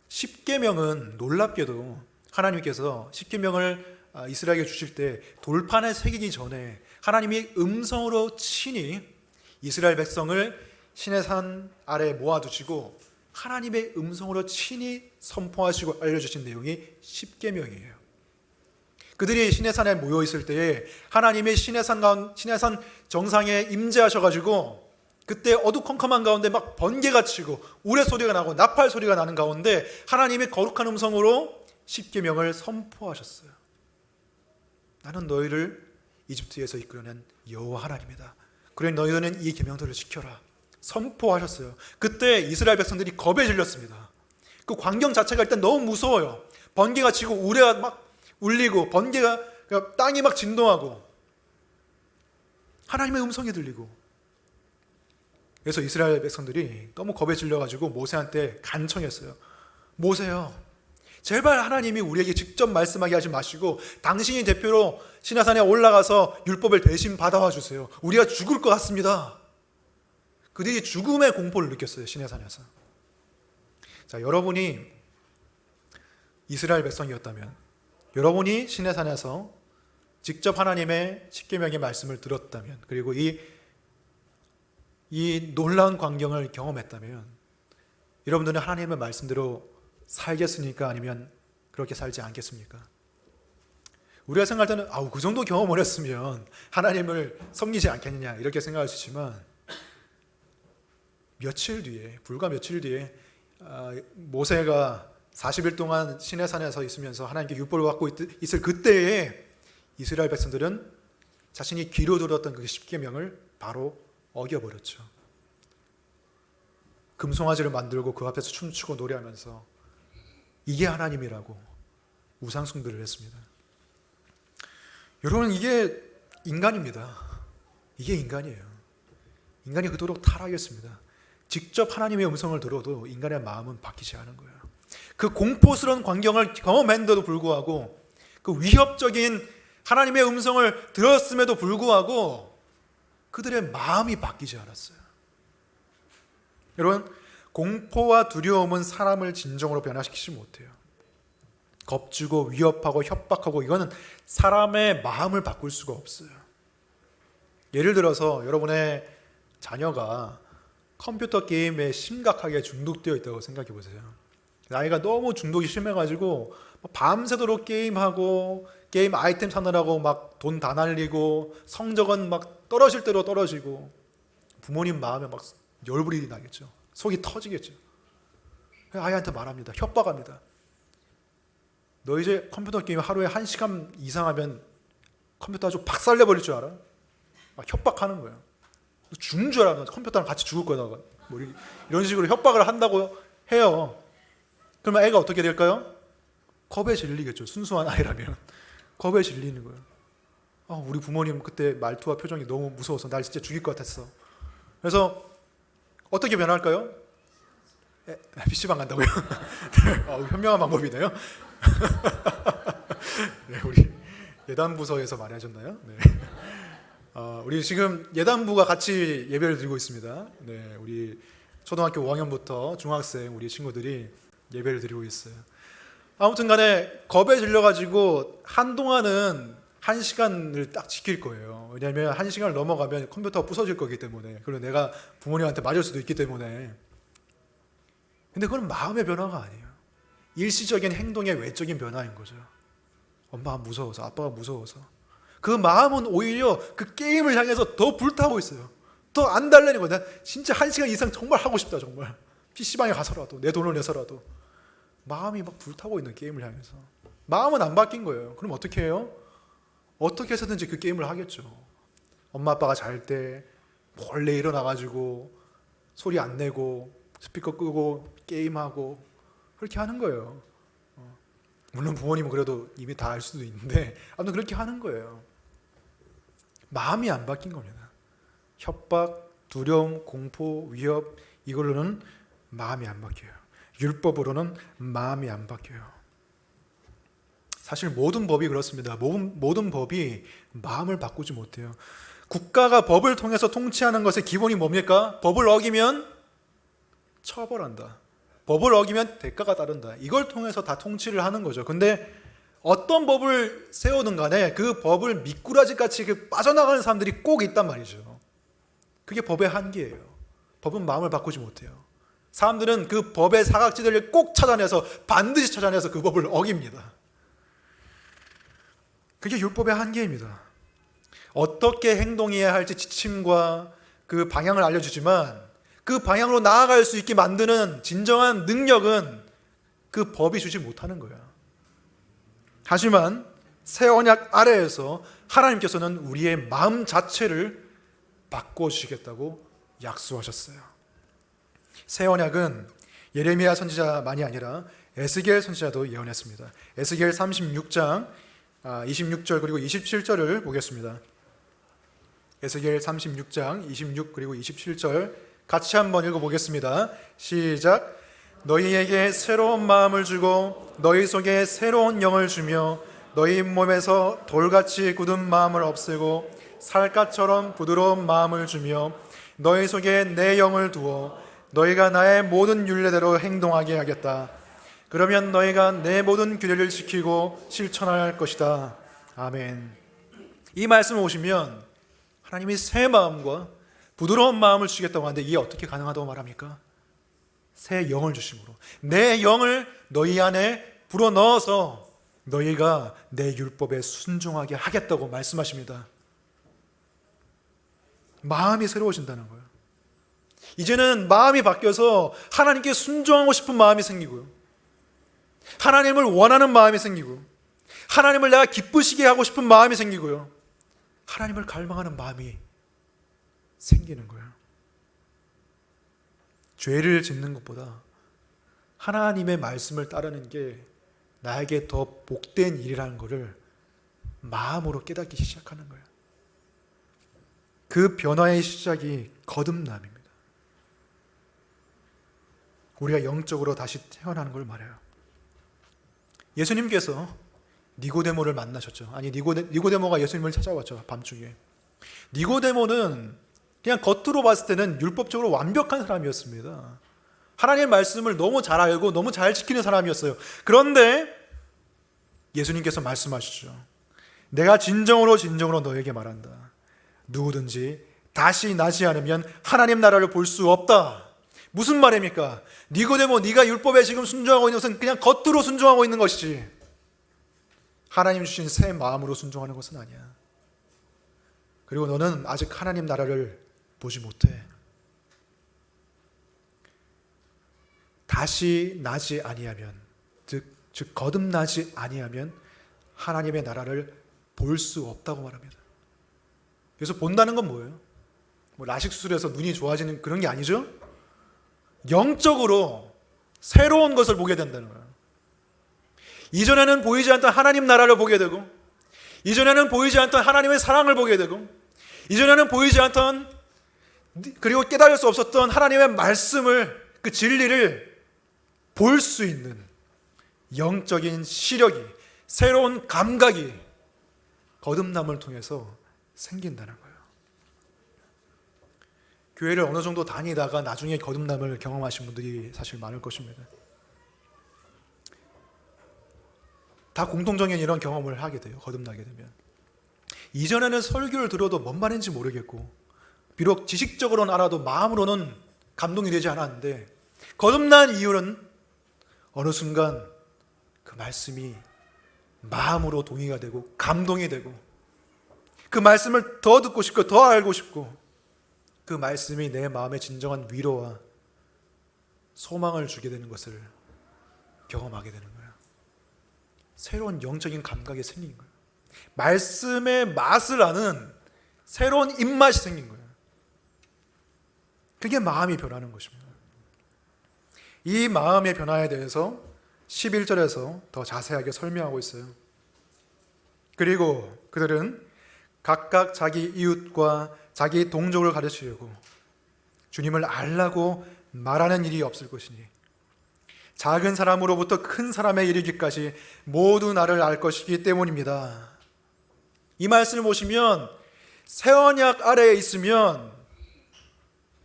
십계명은 놀랍게도 하나님께서 십계명을 이스라엘에게 주실 때 돌판에 새기기 전에 하나님이 음성으로 친히 이스라엘 백성을 시내산 아래 모아두시고 하나님의 음성으로 친히 선포하시고 알려주신 내용이 십계명이에요. 그들이 시내산에 모여 있을 때에 하나님의 시내산 정상에 임재하셔가지고 그때 어두컴컴한 가운데 막 번개가 치고 우레 소리가 나고 나팔 소리가 나는 가운데 하나님의 거룩한 음성으로 십계명을 선포하셨어요. 나는 너희를 이집트에서 이끌어낸 여호와 하나님이다. 그래 너희는 이 계명들을 지켜라. 선포하셨어요. 그때 이스라엘 백성들이 겁에 질렸습니다. 그 광경 자체가 일단 너무 무서워요. 번개가 치고 우레가 막 울리고 번개가 땅이 막 진동하고 하나님의 음성이 들리고 그래서 이스라엘 백성들이 너무 겁에 질려가지고 모세한테 간청했어요. 모세요, 제발 하나님이 우리에게 직접 말씀하게 하지 마시고 당신이 대표로 시내산에 올라가서 율법을 대신 받아와 주세요. 우리가 죽을 것 같습니다. 그들이 죽음의 공포를 느꼈어요. 시내산에서. 자, 여러분이 이스라엘 백성이었다면, 여러분이 시내산에서 직접 하나님의 십계명의 말씀을 들었다면, 그리고 이 놀라운 광경을 경험했다면 여러분들은 하나님의 말씀대로 살겠습니까? 아니면 그렇게 살지 않겠습니까? 우리가 생각할 때는 그 정도 경험을 했으면 하나님을 섬기지 않겠느냐 이렇게 생각할 수 있지만 불과 며칠 뒤에 모세가 40일 동안 시내산에서 있으면서 하나님께 율법을 받고 있을 그때에 이스라엘 백성들은 자신이 귀로 들었던 그 십계명을 바로 어겨버렸죠. 금송아지를 만들고 그 앞에서 춤추고 노래하면서 이게 하나님이라고 우상숭배를 했습니다. 여러분, 이게 인간입니다. 이게 인간이에요. 인간이 그토록 타락했습니다. 직접 하나님의 음성을 들어도 인간의 마음은 바뀌지 않은 거예요. 그 공포스러운 광경을 경험했는데도 불구하고, 그 위협적인 하나님의 음성을 들었음에도 불구하고 그들의 마음이 바뀌지 않았어요. 여러분, 공포와 두려움은 사람을 진정으로 변화시키지 못해요. 겁주고 위협하고 협박하고 이거는 사람의 마음을 바꿀 수가 없어요. 예를 들어서 여러분의 자녀가 컴퓨터 게임에 심각하게 중독되어 있다고 생각해 보세요. 아이가 너무 중독이 심해가지고 밤새도록 게임하고 게임 아이템 사느라고 막 돈 다 날리고 성적은 막 떨어질 대로 떨어지고 부모님 마음에 막 열불이 나겠죠. 속이 터지겠죠. 아이한테 말합니다. 협박합니다. 너 이제 컴퓨터 게임 하루에 1시간 이상 하면 컴퓨터 아주 박살내버릴 줄 알아? 막 협박하는 거예요. 죽는 줄 알아. 컴퓨터랑 같이 죽을 거다. 뭐 이런 식으로 협박을 한다고 해요. 그러면 애가 어떻게 될까요? 겁에 질리겠죠. 순수한 아이라면 겁에 질리는 거예요. 우리 부모님 그때 말투와 표정이 너무 무서워서 날 진짜 죽일 것 같았어. 그래서 어떻게 변할까요? PC방 간다고요? 현명한 방법이네요. 네, 우리 예단부서에서 말하셨나요? 네. 우리 지금 예단부가 같이 예배를 드리고 있습니다. 네, 우리 초등학교 5학년부터 중학생 우리 친구들이 예배를 드리고 있어요. 아무튼 간에 겁에 질려가지고 한동안은 1시간을 딱 지킬 거예요. 왜냐하면 1시간을 넘어가면 컴퓨터가 부서질 거기 때문에, 그리고 내가 부모님한테 맞을 수도 있기 때문에. 근데 그건 마음의 변화가 아니에요. 일시적인 행동의 외적인 변화인 거죠. 엄마가 무서워서, 아빠가 무서워서. 그 마음은 오히려 그 게임을 향해서 더 불타고 있어요. 더 안 달래는 거야. 진짜 1시간 이상 정말 하고 싶다, 정말. PC방에 가서라도, 내 돈을 내서라도. 마음이 막 불타고 있는 게임을 향해서. 마음은 안 바뀐 거예요. 그럼 어떻게 해요? 어떻게 해서든지 그 게임을 하겠죠. 엄마 아빠가 잘 때 몰래 일어나가지고 소리 안 내고 스피커 끄고 게임하고 그렇게 하는 거예요. 물론 부모님은 그래도 이미 다 알 수도 있는데 아무튼 그렇게 하는 거예요. 마음이 안 바뀐 겁니다. 협박, 두려움, 공포, 위협, 이걸로는 마음이 안 바뀌어요. 율법으로는 마음이 안 바뀌어요. 사실 모든 법이 그렇습니다. 모든 법이 마음을 바꾸지 못해요. 국가가 법을 통해서 통치하는 것의 기본이 뭡니까? 법을 어기면 처벌한다. 법을 어기면 대가가 따른다. 이걸 통해서 다 통치를 하는 거죠. 근데 어떤 법을 세우든 간에 그 법을 미꾸라지같이 빠져나가는 사람들이 꼭 있단 말이죠. 그게 법의 한계예요. 법은 마음을 바꾸지 못해요. 사람들은 그 법의 사각지대를 꼭 찾아내서, 반드시 찾아내서 그 법을 어깁니다. 그게 율법의 한계입니다. 어떻게 행동해야 할지 지침과 그 방향을 알려주지만 그 방향으로 나아갈 수 있게 만드는 진정한 능력은 그 법이 주지 못하는 거야. 하지만 새 언약 아래에서 하나님께서는 우리의 마음 자체를 바꿔주시겠다고 약속하셨어요. 새 언약은 예레미야 선지자만이 아니라 에스겔 선지자도 예언했습니다. 에스겔 36장 26절 그리고 27절을 보겠습니다. 에스겔 36장 26 그리고 27절 같이 한번 읽어보겠습니다. 시작. 너희에게 새로운 마음을 주고 너희 속에 새로운 영을 주며 너희 몸에서 돌같이 굳은 마음을 없애고 살갗처럼 부드러운 마음을 주며 너희 속에 내 영을 두어 너희가 나의 모든 율례대로 행동하게 하겠다. 그러면 너희가 내 모든 규례를 지키고 실천할 것이다. 아멘. 이 말씀을 보시면 하나님이 새 마음과 부드러운 마음을 주시겠다고 하는데 이게 어떻게 가능하다고 말합니까? 새 영을 주심으로 내 영을 너희 안에 불어넣어서 너희가 내 율법에 순종하게 하겠다고 말씀하십니다. 마음이 새로워진다는 거예요. 이제는 마음이 바뀌어서 하나님께 순종하고 싶은 마음이 생기고요, 하나님을 원하는 마음이 생기고, 하나님을 내가 기쁘시게 하고 싶은 마음이 생기고요, 하나님을 갈망하는 마음이 생기는 거예요. 죄를 짓는 것보다 하나님의 말씀을 따르는 게 나에게 더 복된 일이라는 것을 마음으로 깨닫기 시작하는 거예요. 그 변화의 시작이 거듭남입니다. 우리가 영적으로 다시 태어나는 걸 말해요. 예수님께서 니고데모를 만나셨죠. 아니, 니고데모가 예수님을 찾아왔죠. 밤중에. 니고데모는 그냥 겉으로 봤을 때는 율법적으로 완벽한 사람이었습니다. 하나님의 말씀을 너무 잘 알고 너무 잘 지키는 사람이었어요. 그런데 예수님께서 말씀하시죠. 내가 진정으로 너에게 말한다. 누구든지 다시 나지 않으면 하나님 나라를 볼 수 없다. 무슨 말입니까? 니고데모, 네가 율법에 지금 순종하고 있는 것은 그냥 겉으로 순종하고 있는 것이지 하나님 주신 새 마음으로 순종하는 것은 아니야. 그리고 너는 아직 하나님 나라를 보지 못해. 다시 나지 아니하면, 즉 거듭나지 아니하면 하나님의 나라를 볼 수 없다고 말합니다. 그래서 본다는 건 뭐예요? 뭐 라식 수술해서 눈이 좋아지는 그런 게 아니죠? 영적으로 새로운 것을 보게 된다는 거예요. 이전에는 보이지 않던 하나님 나라를 보게 되고, 이전에는 보이지 않던 하나님의 사랑을 보게 되고, 이전에는 보이지 않던 그리고 깨달을 수 없었던 하나님의 말씀을, 그 진리를 볼 수 있는 영적인 시력이, 새로운 감각이 거듭남을 통해서 생긴다는 거예요. 교회를 어느 정도 다니다가 나중에 거듭남을 경험하신 분들이 사실 많을 것입니다. 다 공통적인 이런 경험을 하게 돼요. 거듭나게 되면. 이전에는 설교를 들어도 뭔 말인지 모르겠고, 비록 지식적으로는 알아도 마음으로는 감동이 되지 않았는데, 거듭난 이유는 어느 순간 그 말씀이 마음으로 동의가 되고 감동이 되고, 그 말씀을 더 듣고 싶고 더 알고 싶고, 그 말씀이 내 마음에 진정한 위로와 소망을 주게 되는 것을 경험하게 되는 거예요. 새로운 영적인 감각이 생긴 거예요. 말씀의 맛을 아는 새로운 입맛이 생긴 거예요. 그게 마음이 변하는 것입니다. 이 마음의 변화에 대해서 11절에서 더 자세하게 설명하고 있어요. 그리고 그들은 각각 자기 이웃과 자기 동족을 가르치려고 주님을 알라고 말하는 일이 없을 것이니 작은 사람으로부터 큰 사람에 이르기까지 모두 나를 알 것이기 때문입니다. 이 말씀을 보시면 새 언약 아래에 있으면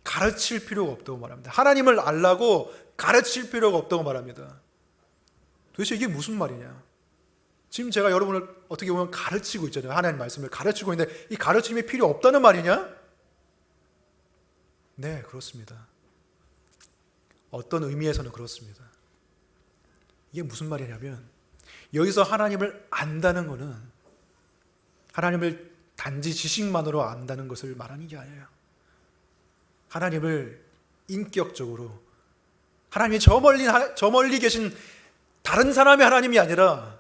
가르칠 필요가 없다고 말합니다. 하나님을 알라고 가르칠 필요가 없다고 말합니다. 도대체 이게 무슨 말이냐? 지금 제가 여러분을 어떻게 보면 가르치고 있잖아요. 하나님 말씀을 가르치고 있는데 이 가르침이 필요 없다는 말이냐? 네, 그렇습니다. 어떤 의미에서는 그렇습니다. 이게 무슨 말이냐면, 여기서 하나님을 안다는 것은 하나님을 단지 지식만으로 안다는 것을 말하는 게 아니에요. 하나님을 인격적으로, 하나님이 저 멀리 계신 다른 사람의 하나님이 아니라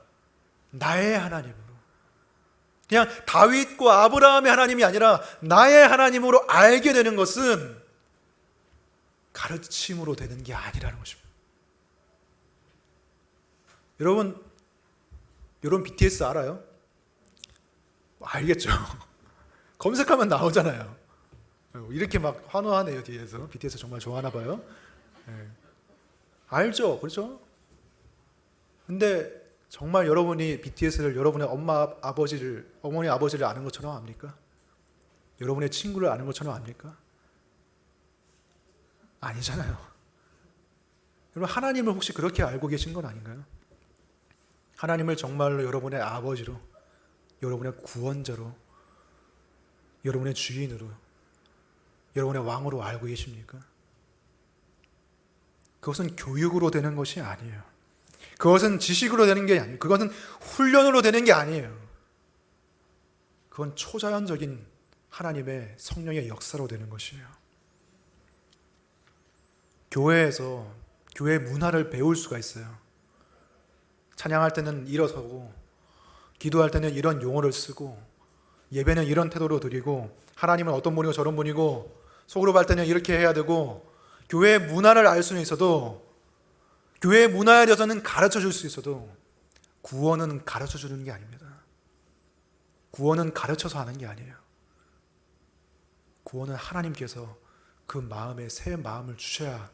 나의 하나님으로, 그냥 다윗과 아브라함의 하나님이 아니라 나의 하나님으로 알게 되는 것은 가르침으로 되는 게 아니라는 것입니다. 여러분 BTS 알아요? 알겠죠? 검색하면 나오잖아요. 이렇게 막 환호하네요, 뒤에서. BTS 정말 좋아하나 봐요. 네. 알죠? 그렇죠? 근데 정말 여러분이 BTS를 여러분의 어머니 아버지를 아는 것처럼 압니까? 여러분의 친구를 아는 것처럼 압니까? 아니잖아요. 여러분, 하나님을 혹시 그렇게 알고 계신 건 아닌가요? 하나님을 정말로 여러분의 아버지로, 여러분의 구원자로, 여러분의 주인으로, 여러분의 왕으로 알고 계십니까? 그것은 교육으로 되는 것이 아니에요. 그것은 지식으로 되는 게 아니에요. 그것은 훈련으로 되는 게 아니에요. 그건 초자연적인 하나님의 성령의 역사로 되는 것이에요. 교회에서 교회 문화를 배울 수가 있어요. 찬양할 때는 일어서고, 기도할 때는 이런 용어를 쓰고, 예배는 이런 태도로 드리고, 하나님은 어떤 분이고 저런 분이고, 속으로 볼 때는 이렇게 해야 되고, 교회 문화를 알 수는 있어도, 교회 문화에 대해서는 가르쳐 줄 수 있어도 구원은 가르쳐 주는 게 아닙니다. 구원은 가르쳐서 하는 게 아니에요. 구원은 하나님께서 그 마음에 새 마음을 주셔야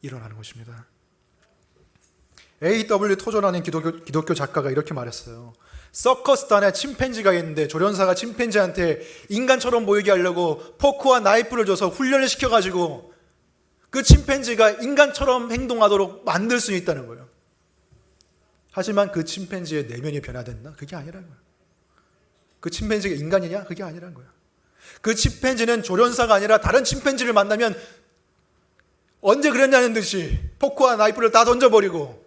일어나는 것입니다. A.W. 토저라는 기독교 작가가 이렇게 말했어요. 서커스단에 침팬지가 있는데 조련사가 침팬지한테 인간처럼 보이게 하려고 포크와 나이프를 줘서 훈련을 시켜가지고 그 침팬지가 인간처럼 행동하도록 만들 수 있다는 거예요. 하지만 그 침팬지의 내면이 변화됐나? 그게 아니라는 거예요. 그 침팬지가 인간이냐? 그게 아니라는 거예요. 그 침팬지는 조련사가 아니라 다른 침팬지를 만나면 언제 그랬냐는 듯이 포크와 나이프를 다 던져버리고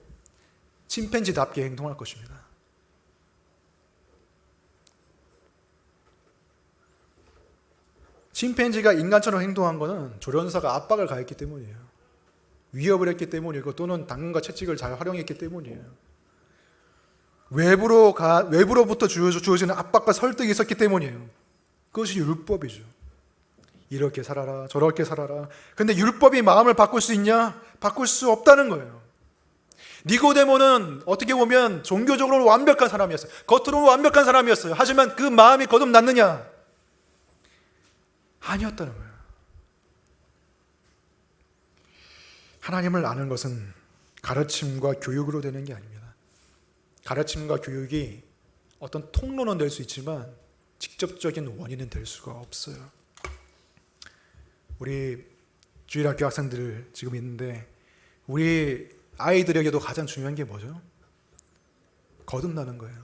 침팬지답게 행동할 것입니다. 침팬지가 인간처럼 행동한 것은 조련사가 압박을 가했기 때문이에요. 위협을 했기 때문이고, 또는 당근과 채찍을 잘 활용했기 때문이에요. 외부로부터 주어지는 압박과 설득이 있었기 때문이에요. 그것이 율법이죠. 이렇게 살아라, 저렇게 살아라. 근데 율법이 마음을 바꿀 수 있냐? 바꿀 수 없다는 거예요. 니고데모는 어떻게 보면 종교적으로는 완벽한 사람이었어요. 겉으로는 완벽한 사람이었어요. 하지만 그 마음이 거듭났느냐? 아니었다는 거예요. 하나님을 아는 것은 가르침과 교육으로 되는 게 아닙니다. 가르침과 교육이 어떤 통로는 될 수 있지만 직접적인 원인은 될 수가 없어요. 우리 주일학교 학생들 지금 있는데 우리 아이들에게도 가장 중요한 게 뭐죠? 거듭나는 거예요.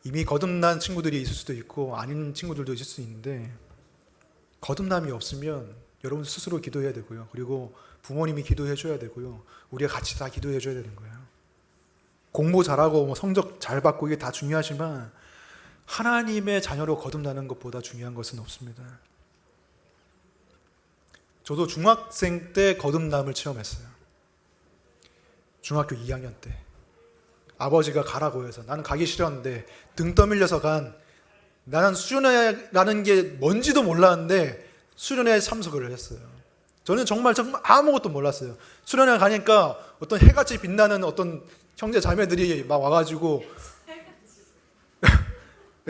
이미 거듭난 친구들이 있을 수도 있고 아닌 친구들도 있을 수 있는데 거듭남이 없으면 여러분 스스로 기도해야 되고요. 그리고 부모님이 기도해 줘야 되고요. 우리가 같이 다 기도해 줘야 되는 거예요. 공부 잘하고 성적 잘 받고 이게 다 중요하지만 하나님의 자녀로 거듭나는 것보다 중요한 것은 없습니다. 저도 중학생 때 거듭남을 체험했어요. 중학교 2학년 때 아버지가 가라고 해서 나는 가기 싫었는데 등 떠밀려서 나는 수련회라는 게 뭔지도 몰랐는데 수련회에 참석을 했어요. 저는 정말 아무것도 몰랐어요. 수련회 가니까 어떤 해같이 빛나는 어떤 형제 자매들이 막 와가지고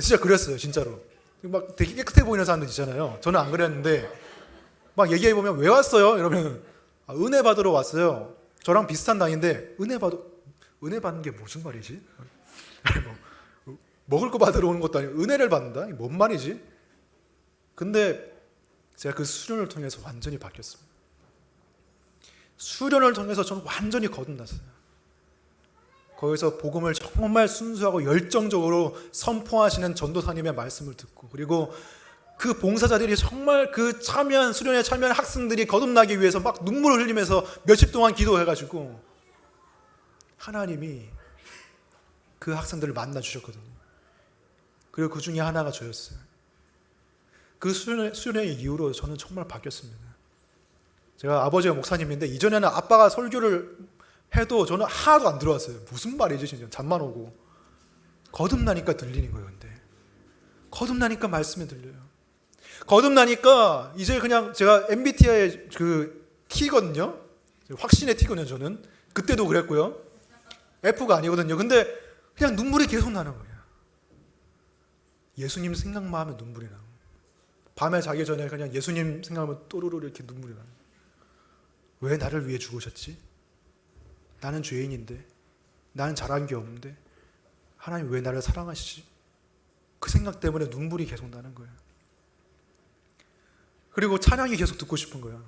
진짜 그랬어요. 진짜로 막 되게 깨끗해 보이는 사람들 있잖아요. 저는 안 그랬는데 막 얘기해보면 왜 왔어요? 이러면 은혜 받으러 왔어요. 저랑 비슷한 나이인데 은혜 받는 게 무슨 말이지? 먹을 거 받으러 오는 것도 아니고 은혜를 받는다? 이게 뭔 말이지? 근데 제가 그 수련을 통해서 완전히 바뀌었습니다. 수련을 통해서 저는 완전히 거듭났어요. 거기서 복음을 정말 순수하고 열정적으로 선포하시는 전도사님의 말씀을 듣고 그리고 그 봉사자들이 정말 그 수련에 참여한 학생들이 거듭나기 위해서 막 눈물을 흘리면서 며칠 동안 기도해가지고 하나님이 그 학생들을 만나주셨거든요. 그리고 그 중에 하나가 저였어요. 그 수련의 이후로 저는 정말 바뀌었습니다. 제가 아버지가 목사님인데 이전에는 아빠가 설교를 해도 저는 하나도 안 들어왔어요. 무슨 말이지 진짜 잠만 오고. 거듭나니까 들리는 거예요. 근데 거듭나니까 말씀이 들려요. 거듭나니까 이제 그냥 제가 MBTI 그 T거든요. 확신의 T거든요. 저는 그때도 그랬고요. F가 아니거든요. 근데 그냥 눈물이 계속 나는 거예요. 예수님 생각만 하면 눈물이 나고 밤에 자기 전에 그냥 예수님 생각하면 또르르 이렇게 눈물이 나요. 왜 나를 위해 죽으셨지? 나는 죄인인데 나는 잘한 게 없는데 하나님 왜 나를 사랑하시지? 그 생각 때문에 눈물이 계속 나는 거예요. 그리고 찬양이 계속 듣고 싶은 거예요.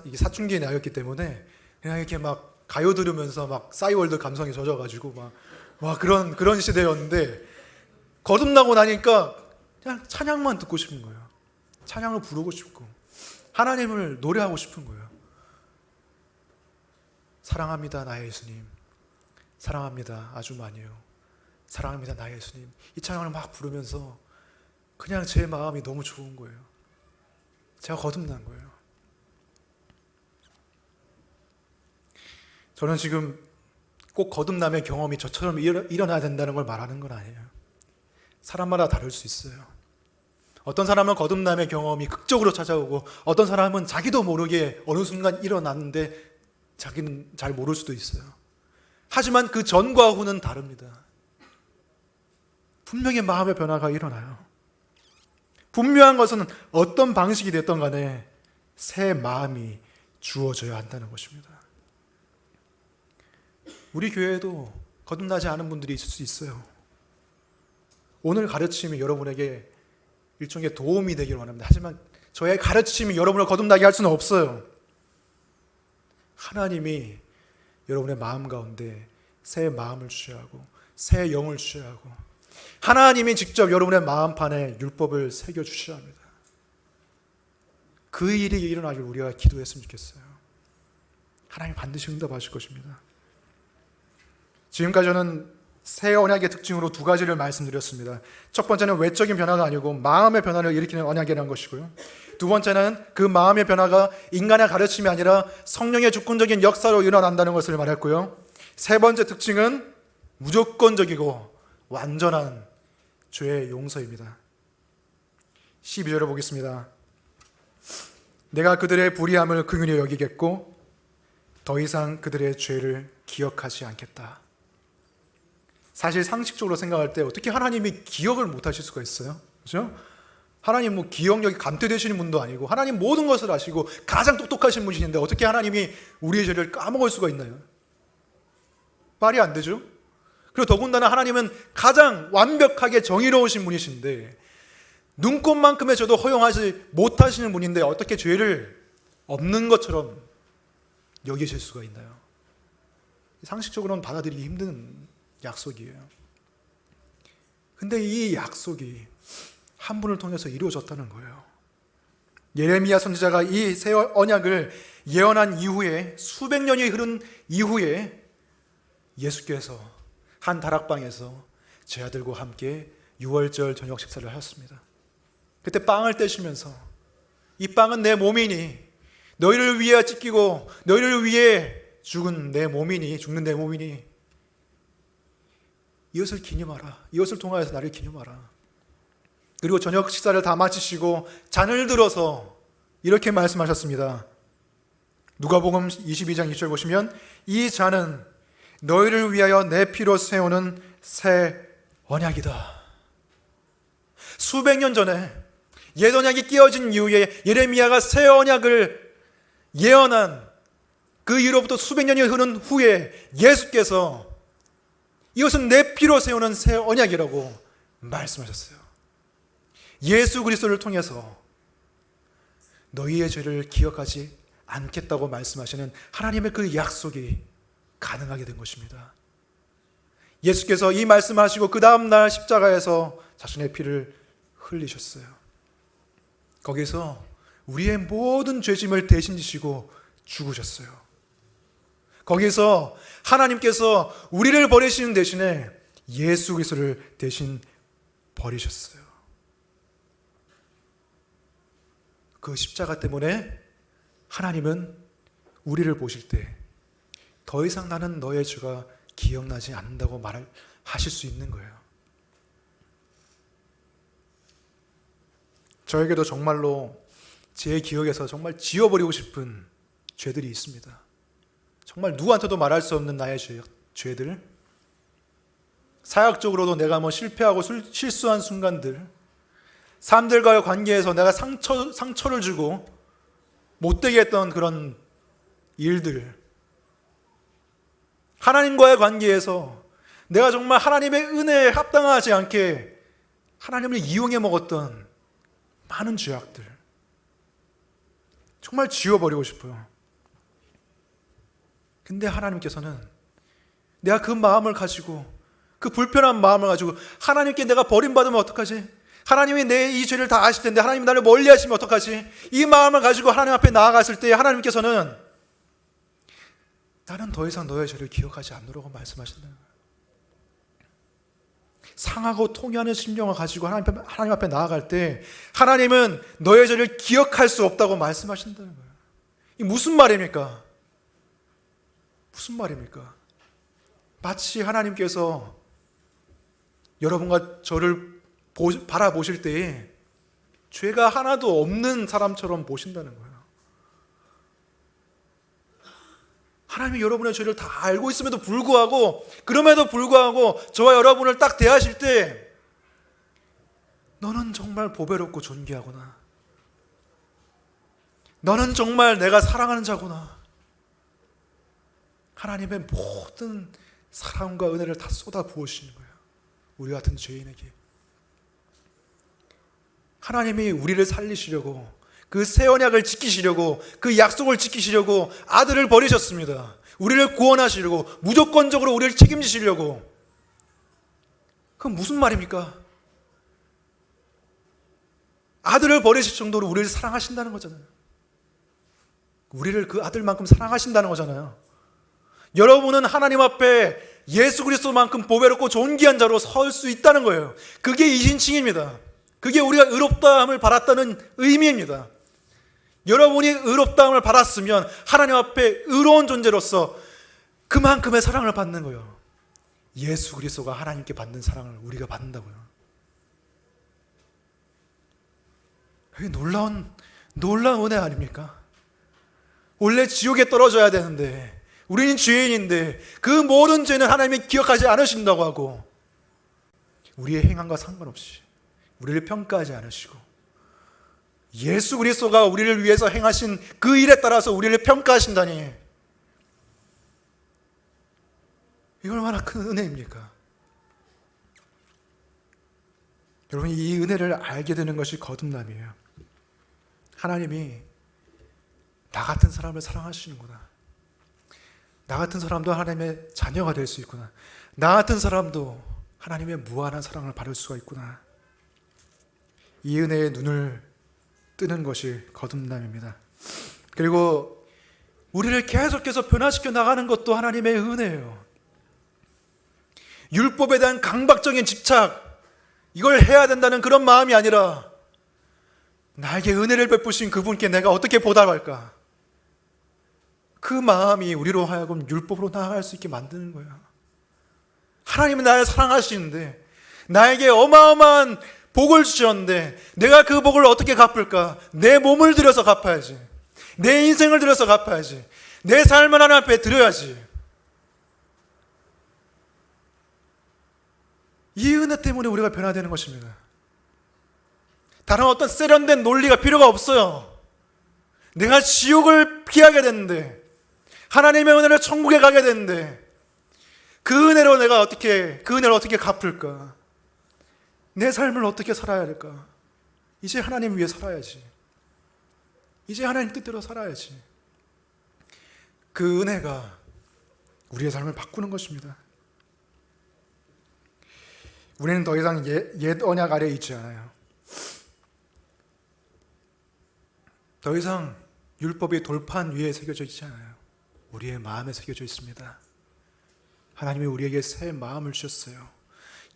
이게 사춘기에 나였기 때문에 그냥 이렇게 막 가요 들으면서 막 싸이월드 감성에 젖어가지고 막 그런 시대였는데 거듭나고 나니까 그냥 찬양만 듣고 싶은 거예요. 찬양을 부르고 싶고 하나님을 노래하고 싶은 거예요. 사랑합니다 나의 예수님, 사랑합니다 아주 많이요, 사랑합니다 나의 예수님. 이 찬양을 막 부르면서 그냥 제 마음이 너무 좋은 거예요. 제가 거듭난 거예요. 저는 지금 꼭 거듭남의 경험이 저처럼 일어나야 된다는 걸 말하는 건 아니에요. 사람마다 다를 수 있어요. 어떤 사람은 거듭남의 경험이 극적으로 찾아오고 어떤 사람은 자기도 모르게 어느 순간 일어났는데 자기는 잘 모를 수도 있어요. 하지만 그 전과 후는 다릅니다. 분명히 마음의 변화가 일어나요. 분명한 것은 어떤 방식이 됐던 간에 새 마음이 주어져야 한다는 것입니다. 우리 교회에도 거듭나지 않은 분들이 있을 수 있어요. 오늘 가르침이 여러분에게 일종의 도움이 되기를 원합니다. 하지만 저의 가르침이 여러분을 거듭나게 할 수는 없어요. 하나님이 여러분의 마음 가운데 새 마음을 주셔야 하고 새 영을 주셔야 하고 하나님이 직접 여러분의 마음판에 율법을 새겨주셔야 합니다. 그 일이 일어나길 우리가 기도했으면 좋겠어요. 하나님 반드시 응답하실 것입니다. 지금까지 저는 새 언약의 특징으로 두 가지를 말씀드렸습니다. 첫 번째는 외적인 변화가 아니고 마음의 변화를 일으키는 언약이라는 것이고요. 두 번째는 그 마음의 변화가 인간의 가르침이 아니라 성령의 주권적인 역사로 일어난다는 것을 말했고요. 세 번째 특징은 무조건적이고 완전한 죄의 용서입니다. 12절을 보겠습니다. 내가 그들의 불의함을 긍휼히 여기겠고 더 이상 그들의 죄를 기억하지 않겠다. 사실 상식적으로 생각할 때 어떻게 하나님이 기억을 못 하실 수가 있어요? 그렇죠? 하나님 뭐 기억력이 감퇴되시는 분도 아니고 하나님 모든 것을 아시고 가장 똑똑하신 분이신데 어떻게 하나님이 우리의 죄를 까먹을 수가 있나요? 말이 안 되죠? 그리고 더군다나 하나님은 가장 완벽하게 정의로우신 분이신데 눈꽃만큼의 죄도 허용하지 못하시는 분인데 어떻게 죄를 없는 것처럼 여기실 수가 있나요? 상식적으로는 받아들이기 힘든 약속이에요. 근데 이 약속이 한 분을 통해서 이루어졌다는 거예요. 예레미야 선지자가 이 새 언약을 예언한 이후에 수백 년이 흐른 이후에 예수께서 한 다락방에서 제 아들과 함께 유월절 저녁 식사를 하셨습니다. 그때 빵을 떼시면서 이 빵은 내 몸이니 너희를 위해 찢기고 너희를 위해 죽는 내 몸이니 이것을 기념하라. 이것을 통하여서 나를 기념하라. 그리고 저녁 식사를 다 마치시고 잔을 들어서 이렇게 말씀하셨습니다. 누가복음 22장 2절 보시면 이 잔은 너희를 위하여 내 피로 세우는 새 언약이다. 수백 년 전에 옛 언약이 깨어진 이후에 예레미야가 새 언약을 예언한 그 이후로부터 수백 년이 흐른 후에 예수께서 이것은 내 피로 세우는 새 언약이라고 말씀하셨어요. 예수 그리스도를 통해서 너희의 죄를 기억하지 않겠다고 말씀하시는 하나님의 그 약속이 가능하게 된 것입니다. 예수께서 이 말씀하시고 그 다음 날 십자가에서 자신의 피를 흘리셨어요. 거기서 우리의 모든 죄짐을 대신 지시고 죽으셨어요. 거기서 하나님께서 우리를 버리시는 대신에 예수 그리스도를 대신 버리셨어요. 그 십자가 때문에 하나님은 우리를 보실 때 더 이상 나는 너의 죄가 기억나지 않는다고 말하실 수 있는 거예요. 저에게도 정말로 제 기억에서 정말 지워버리고 싶은 죄들이 있습니다. 정말 누구한테도 말할 수 없는 나의 죄들, 사역적으로도 내가 실패하고 실수한 순간들, 사람들과의 관계에서 내가 상처를 주고 못되게 했던 그런 일들, 하나님과의 관계에서 내가 정말 하나님의 은혜에 합당하지 않게 하나님을 이용해 먹었던 많은 죄악들, 정말 지워버리고 싶어요. 근데 하나님께서는 내가 그 마음을 가지고, 그 불편한 마음을 가지고 하나님께 내가 버림받으면 어떡하지? 하나님이 내 이 죄를 다 아실 텐데 하나님이 나를 멀리 하시면 어떡하지? 이 마음을 가지고 하나님 앞에 나아갔을 때 하나님께서는 나는 더 이상 너의 죄를 기억하지 않으라고 말씀하신다는 거예요. 상하고 통회하는 심령을 가지고 하나님 앞에 나아갈 때 하나님은 너의 죄를 기억할 수 없다고 말씀하신다는 거예요. 이 무슨 말입니까? 무슨 말입니까? 마치 하나님께서 여러분과 저를 바라보실 때에 죄가 하나도 없는 사람처럼 보신다는 거예요. 하나님이 여러분의 죄를 다 알고 있음에도 불구하고, 그럼에도 불구하고 저와 여러분을 딱 대하실 때 너는 정말 보배롭고 존귀하구나, 너는 정말 내가 사랑하는 자구나, 하나님의 모든 사랑과 은혜를 다 쏟아 부으시는 거예요. 우리 같은 죄인에게 하나님이 우리를 살리시려고, 그 새 언약을 지키시려고, 그 약속을 지키시려고 아들을 버리셨습니다. 우리를 구원하시려고, 무조건적으로 우리를 책임지시려고. 그건 무슨 말입니까? 아들을 버리실 정도로 우리를 사랑하신다는 거잖아요. 우리를 그 아들만큼 사랑하신다는 거잖아요. 여러분은 하나님 앞에 예수 그리스도만큼 보배롭고 존귀한 자로 설 수 있다는 거예요. 그게 이신칭입니다. 그게 우리가 의롭다함을 받았다는 의미입니다. 여러분이 의롭다함을 받았으면 하나님 앞에 의로운 존재로서 그만큼의 사랑을 받는 거예요. 예수 그리스도가 하나님께 받는 사랑을 우리가 받는다고요. 그게 놀라운 은혜 아닙니까? 원래 지옥에 떨어져야 되는데, 우리는 죄인인데 그 모든 죄는 하나님이 기억하지 않으신다고 하고, 우리의 행함과 상관없이 우리를 평가하지 않으시고, 예수 그리스도가 우리를 위해서 행하신 그 일에 따라서 우리를 평가하신다니, 이거 얼마나 큰 은혜입니까? 여러분, 이 은혜를 알게 되는 것이 거듭남이에요. 하나님이 나 같은 사람을 사랑하시는구나. 나 같은 사람도 하나님의 자녀가 될 수 있구나. 나 같은 사람도 하나님의 무한한 사랑을 받을 수가 있구나. 이 은혜에 눈을 뜨는 것이 거듭남입니다. 그리고 우리를 계속해서 변화시켜 나가는 것도 하나님의 은혜예요. 율법에 대한 강박적인 집착, 이걸 해야 된다는 그런 마음이 아니라, 나에게 은혜를 베푸신 그분께 내가 어떻게 보답할까, 그 마음이 우리로 하여금 율법으로 나아갈 수 있게 만드는 거예요. 하나님은 나를 사랑하시는데, 나에게 어마어마한 복을 주셨는데 내가 그 복을 어떻게 갚을까? 내 몸을 들여서 갚아야지. 내 인생을 들여서 갚아야지. 내 삶을 하나님 앞에 드려야지. 이 은혜 때문에 우리가 변화되는 것입니다. 다른 어떤 세련된 논리가 필요가 없어요. 내가 지옥을 피하게 됐는데, 하나님의 은혜로 천국에 가게 됐는데, 그 은혜로 내가 그 은혜를 어떻게 갚을까? 내 삶을 어떻게 살아야 될까? 이제 하나님 위해 살아야지. 이제 하나님 뜻대로 살아야지. 그 은혜가 우리의 삶을 바꾸는 것입니다. 우리는 더 이상 옛 언약 아래에 있지 않아요. 더 이상 율법이 돌판 위에 새겨져 있지 않아요. 우리의 마음에 새겨져 있습니다. 하나님이 우리에게 새 마음을 주셨어요.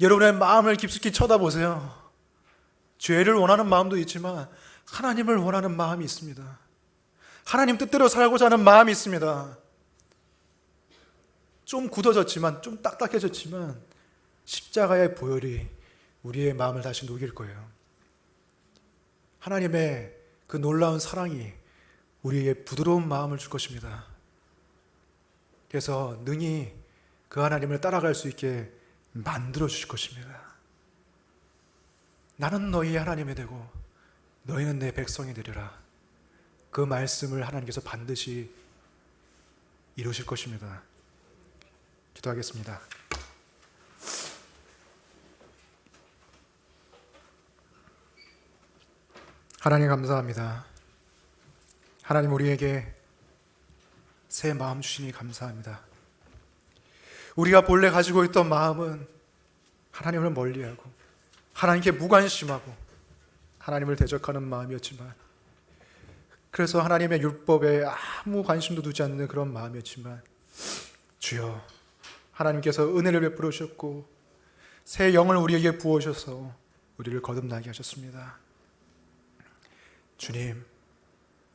여러분의 마음을 깊숙이 쳐다보세요. 죄를 원하는 마음도 있지만 하나님을 원하는 마음이 있습니다. 하나님 뜻대로 살고자 하는 마음이 있습니다. 좀 굳어졌지만, 좀 딱딱해졌지만 십자가의 보혈이 우리의 마음을 다시 녹일 거예요. 하나님의 그 놀라운 사랑이 우리에게 부드러운 마음을 줄 것입니다. 그래서 능히 그 하나님을 따라갈 수 있게 만들어 주실 것입니다. 나는 너희의 하나님이 되고 너희는 내 백성이 되리라. 그 말씀을 하나님께서 반드시 이루실 것입니다. 기도하겠습니다. 하나님 감사합니다. 하나님, 우리에게 새 마음 주시니 감사합니다. 우리가 본래 가지고 있던 마음은 하나님을 멀리하고 하나님께 무관심하고 하나님을 대적하는 마음이었지만, 그래서 하나님의 율법에 아무 관심도 두지 않는 그런 마음이었지만, 주여, 하나님께서 은혜를 베풀어 주셨고 새 영을 우리에게 부어주셔서 우리를 거듭나게 하셨습니다. 주님,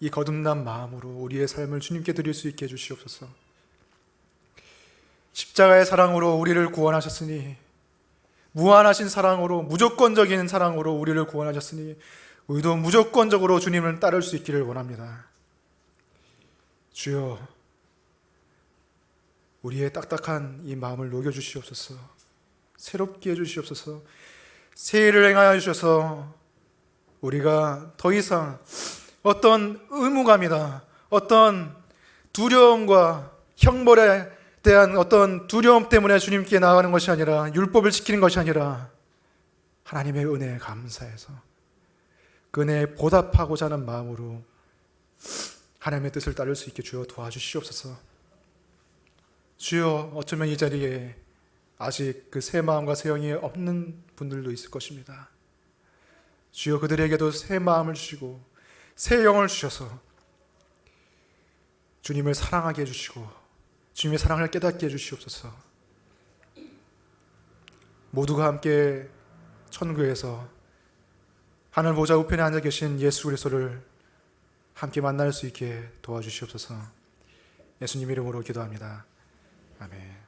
이 거듭난 마음으로 우리의 삶을 주님께 드릴 수 있게 해주시옵소서. 십자가의 사랑으로 우리를 구원하셨으니, 무한하신 사랑으로, 무조건적인 사랑으로 우리를 구원하셨으니, 우리도 무조건적으로 주님을 따를 수 있기를 원합니다. 주여, 우리의 딱딱한 이 마음을 녹여주시옵소서. 새롭게 해주시옵소서. 새해를 행하여 주셔서 우리가 더 이상 어떤 의무감이나 어떤 두려움과 형벌에 대한 어떤 두려움 때문에 주님께 나아가는 것이 아니라, 율법을 지키는 것이 아니라 하나님의 은혜에 감사해서 그 은혜에 보답하고자 하는 마음으로 하나님의 뜻을 따를 수 있게 주여 도와주시옵소서. 주여, 어쩌면 이 자리에 아직 그 새 마음과 새 영이 없는 분들도 있을 것입니다. 주여, 그들에게도 새 마음을 주시고 새 영을 주셔서 주님을 사랑하게 해주시고 주님의 사랑을 깨닫게 해주시옵소서. 모두가 함께 천국에서 하늘 보좌 우편에 앉아 계신 예수 그리스도를 함께 만날 수 있게 도와주시옵소서. 예수님 이름으로 기도합니다. 아멘.